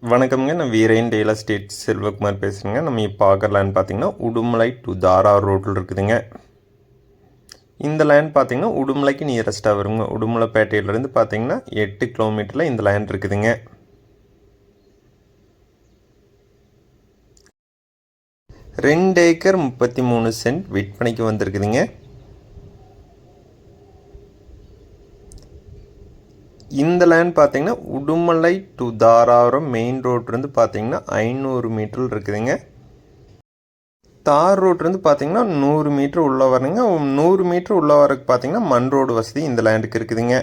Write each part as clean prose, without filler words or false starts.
வணக்கம்ங்க. நான் வீரேன் real estate Selvakumar பேசுகிறேங்க. நம்ம இப்போ பார்க்குற லேண்ட் பார்த்தீங்கன்னா உடுமலை டு தாரா ரோட்டில் இருக்குதுங்க. இந்த லேண்ட் பார்த்தீங்கன்னா உடுமலைக்கு நியரஸ்ட்டாக வருங்க. உடுமலைப்பேட்டையிலேருந்து பார்த்தீங்கன்னா 8 கிலோமீட்டரில் இந்த லேண்ட் இருக்குதுங்க. ரெண்டு ஏக்கர் 33 சென்ட் விற்பனைக்கு வந்திருக்குதுங்க. இந்த லேண்ட் பார்த்தீங்கன்னா உடுமலை டு தாராபுரம் மெயின் ரோட்லேருந்து பார்த்தீங்கன்னா 500 மீட்டர் இருக்குதுங்க. தார் ரோட்லேருந்து பார்த்தீங்கன்னா 100 மீட்டர் உள்ளே வரணுங்க. 100 மீட்டர் உள்ளே வரக்கு பார்த்தீங்கன்னா மண் ரோடு வசதி இந்த லேண்டுக்கு இருக்குதுங்க.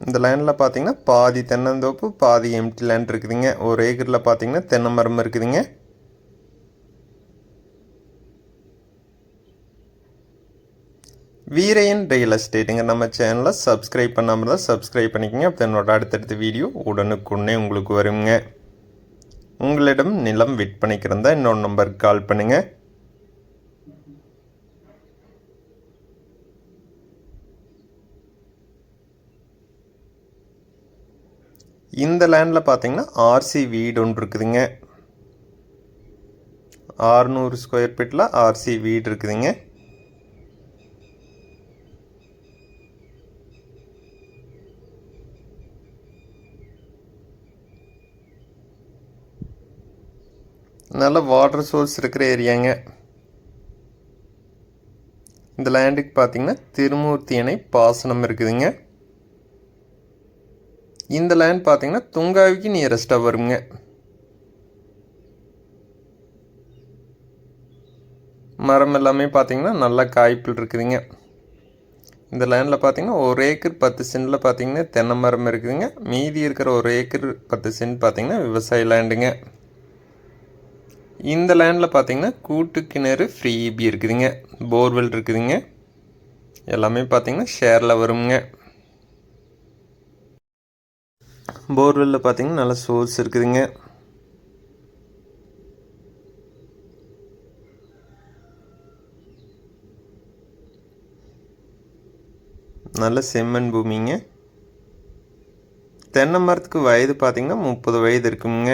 இந்த லேண்டில் பார்த்தீங்கன்னா பாதி தென்னந்தோப்பு பாதி எம்டி லேண்ட் இருக்குதுங்க. ஒரு ஏக்கரில் பார்த்தீங்கன்னா தென்னை மரம் இருக்குதுங்க. வீரேன் ரியல் எஸ்டேட்டுங்க நம்ம சேனலை சப்ஸ்கிரைப் பண்ணாமல் தான் சப்ஸ்கிரைப் பண்ணிக்கோங்க. அப்போ என்னோட அடுத்தடுத்த வீடியோ உடனுக்குடனே உங்களுக்கு வருங்க. உங்களிடம் நிலம் விற்பனைக்கு இருந்தால் இன்னொரு நம்பருக்கு கால் பண்ணுங்கள். இந்த லேண்டில் பார்த்தீங்கன்னா ஆர்சி வீடு ஒன்று இருக்குதுங்க. 600 ஸ்கொயர் ஃபீட்டில் ஆர்சி வீடு இருக்குதுங்க. நல்ல வாட்டர் சோர்ஸ் இருக்கிற ஏரியாங்க. இந்த லேண்டுக்கு பார்த்தீங்கன்னா திருமூர்த்தி அணை பாசனம் இருக்குதுங்க. இந்த லேண்ட் பார்த்தீங்கன்னா துங்காவிக்கு நியரஸ்ட்டாக வருங்க. மரம் எல்லாமே பார்த்தீங்கன்னா நல்ல காய்ப்பில் இருக்குதுங்க. இந்த லேண்டில் பார்த்தீங்கன்னா ஒரு ஏக்கர் 10 சென்டில் பார்த்தீங்கன்னா தென்னை மரம் இருக்குதுங்க. மீதி இருக்கிற ஒரு ஏக்கர் 10 சென்ட் பார்த்தீங்கன்னா விவசாய லேண்டுங்க. இந்த லேண்டில் பார்த்தீங்கன்னா கூட்டு கிணறு ஃப்ரீ இபி இருக்குதுங்க. போர்வெல் இருக்குதுங்க. எல்லாமே பார்த்தீங்கன்னா ஷேரில் வருங்க. போர்வெல்லில் பார்த்தீங்கன்னா நல்ல சோர்ஸ் இருக்குதுங்க. நல்ல செம்மண் பூமிங்க. தென்னை மரத்துக்கு வயது பார்த்தீங்கன்னா 30 வயது இருக்குங்க.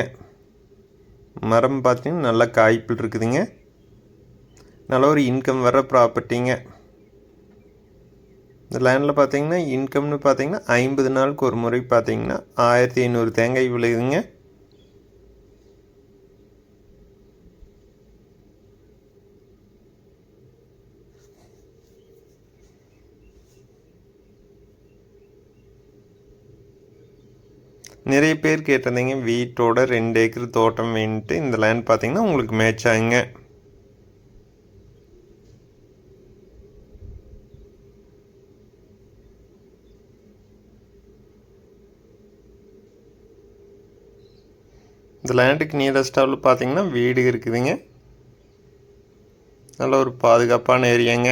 மரம் பார்த்தீங்கன்னா நல்லா காய்ப்பில் இருக்குதுங்க. நல்ல ஒரு இன்கம் வர ப்ராப்பர்ட்டிங்க. இந்த லேண்டில் பார்த்தீங்கன்னா இன்கம்னு பார்த்தீங்கன்னா 50 நாளுக்கு ஒரு முறை பார்த்தீங்கன்னா 1500 தேங்காய் விளையுதுங்க. நிறைய பேர் கேட்டிருந்தீங்க வீட்டோட 2 ஏக்கர் தோட்டம் வேணுன்ட்டு. இந்த லேண்ட் பார்த்தீங்கன்னா உங்களுக்கு மேட்ச் ஆகுங்க. இந்த லேண்டுக்கு நியரஸ்டாவில் பார்த்தீங்கன்னா வீடு இருக்குதுங்க. நல்ல ஒரு பாதுகாப்பான ஏரியாங்க.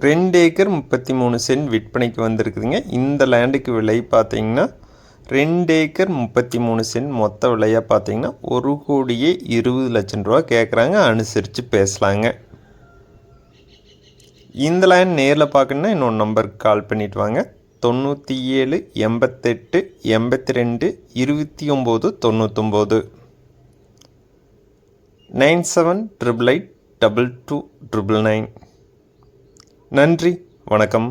ரெண்டு ஏக்கர் 33 சென்ட் விற்பனைக்கு வந்திருக்குதுங்க. இந்த லேண்டுக்கு விலை பார்த்தீங்கன்னா 2 ஏக்கர் 33 சென்ட் மொத்த விலையாக பார்த்தீங்கன்னா 1,20,00,000 ரூபா கேட்குறாங்க. அனுசரித்து பேசலாங்க. இந்த லேண்ட் நேரில் பார்க்கணுன்னா இன்னொரு நம்பருக்கு கால் பண்ணிவிட்டு வாங்க. 97 88 82 29 99 9788 22 999. நன்றி, வணக்கம்.